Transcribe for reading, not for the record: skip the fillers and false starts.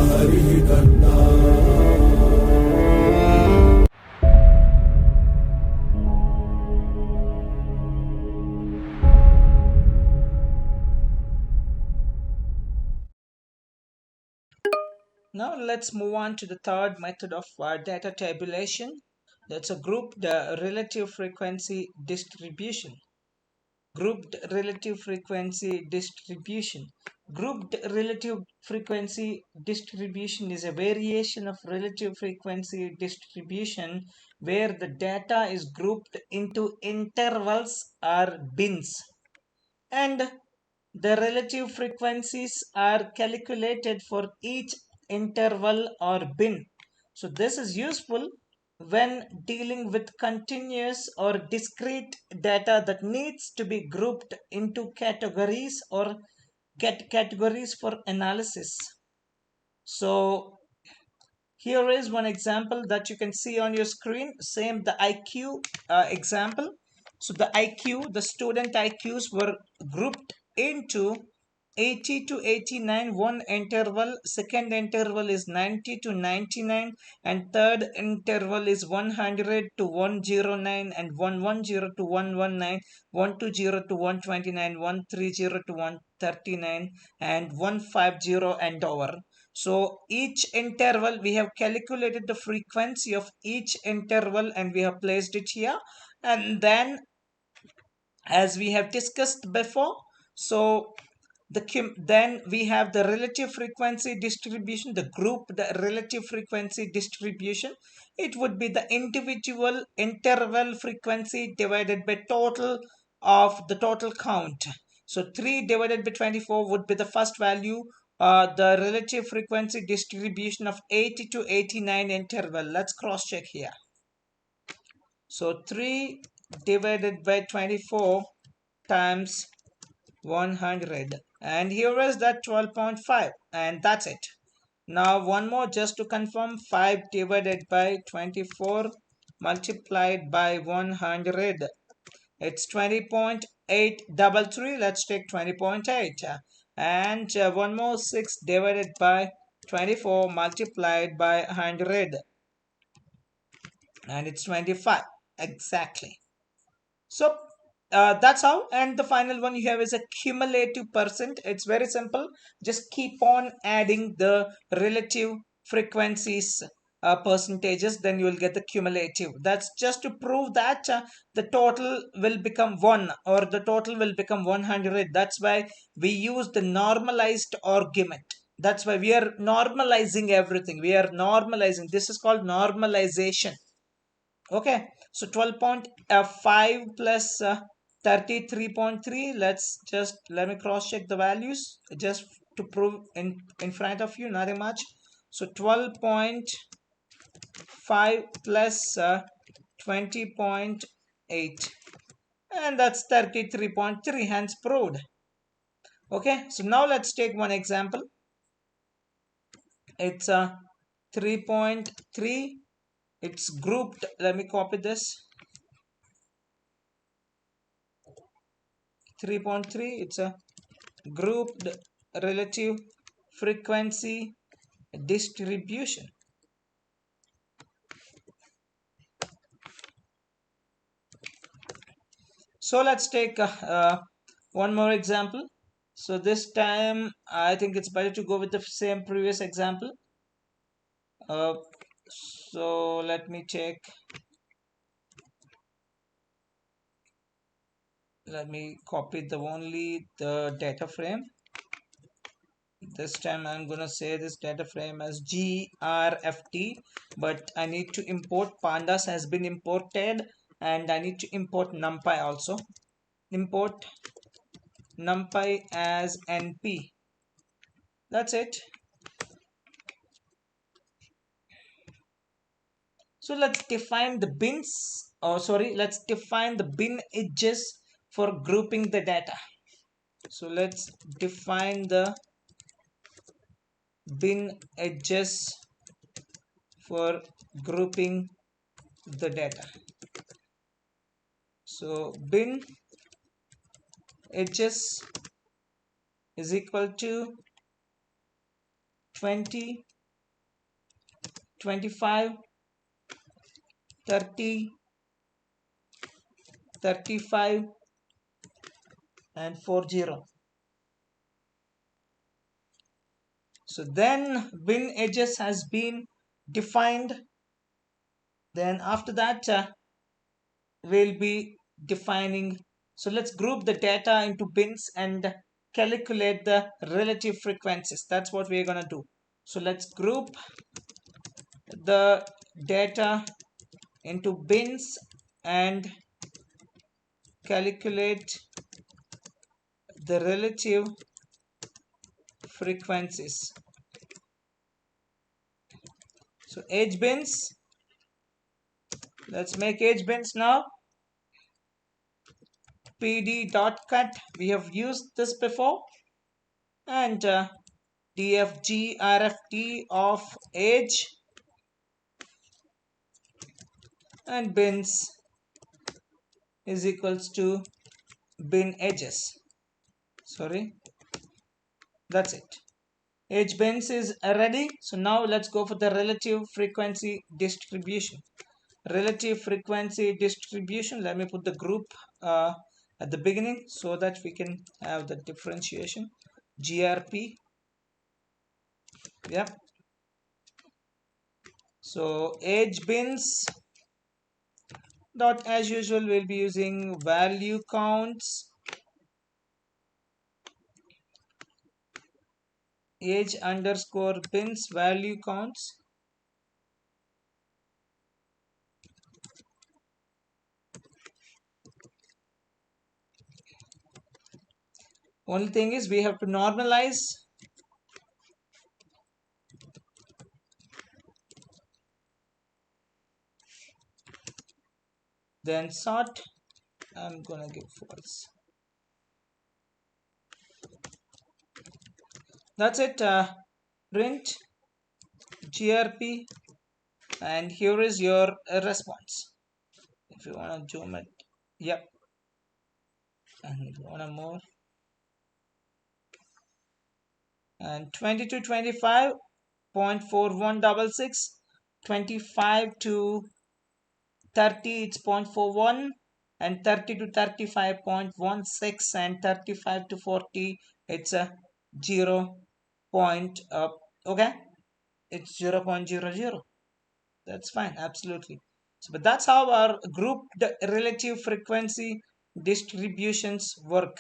हरिः कर्ता। Now let's move on to the third method of data tabulation. That's a grouped relative frequency distribution. Grouped relative frequency distribution. Grouped relative frequency distribution is a variation of relative frequency distribution where the data is grouped into intervals or bins, and the relative frequencies are calculated for each interval or bin. So this is useful when dealing with continuous or discrete data that needs to be grouped into categories or categories for analysis. So here is one example that you can see on your screen. Same the IQ example. So the IQ, the student IQs were grouped into 80 to 89, one interval, second interval is 90 to 99, and third interval is 100 to 109, and 110 to 119, 120 to 129, 130 to 139, and 150 and over. So each interval, we have calculated the frequency of each interval and we have placed it here. And then, as we have discussed before, so then we have the relative frequency distribution, the group, the relative frequency distribution. It would be the individual interval frequency divided by total of the total count. So 3 divided by 24 would be the first value. The relative frequency distribution of 80 to 89 interval. Let's cross check here. So 3 divided by 24 times 100, and here is that 12.5, and that's it. Now one more just to confirm, 5 divided by 24 multiplied by 100, it's 20.833. Let's take 20.8, and one more, 6 divided by 24 multiplied by 100, and it's 25 exactly. So that's how. And the final one you have is a cumulative percent. It's very simple. Just keep on adding the relative frequencies percentages, then you will get the cumulative. That's just to prove that the total will become 1 or the total will become 100. That's why we use the normalized argument. That's why we are normalizing everything. We are normalizing. This is called normalization. Okay, so 12.5 plus 33.3. Let me cross check the values just to prove in front of you, nothing much. So 12.5 plus 20.8, and that's 33.3, hence proved. Okay, so now let's take one example. It's a 3.3. It's grouped. Let me copy this. 3.3, it's a grouped relative frequency distribution. So let's take one more example. So this time I think it's better to go with the same previous example. So let me check. Let me copy only the data frame. This time I'm gonna say this data frame as grft, but I need to import pandas has been imported, and I need to import numpy also. Import numpy as np. That's it. So let's define the bins, let's define the bin edges for grouping the data. So let's define the bin edges for grouping the data. So bin edges is equal to 20, 25, 30, 35 and 40. So then bin edges has been defined. Then after that we'll be defining. So let's group the data into bins and calculate the relative frequencies. That's what we're gonna do. So let's group the data into bins and calculate the relative frequencies. So age bins, let's make age bins now. pd.cut, we have used this before, and dfg rft of age and bins is equals to bin edges. Sorry, that's it. Age bins is ready. So now let's go for the relative frequency distribution. Relative frequency distribution, let me put the group at the beginning so that we can have the differentiation. grp, yep. So age bins dot, as usual, we'll be using value counts age underscore bins value counts. Only thing is we have to normalize. Then sort, I'm gonna give false. That's it. Print grp, and here is your response. If you want to zoom it, yep. And if you want more, and 20 to 25.4166, 25 to 30 it's 0.41, and 30 to 35.16, and 35 to 40 it's a 0. Okay, it's 0.00. That's fine, absolutely. So, but that's how our grouped relative frequency distributions work.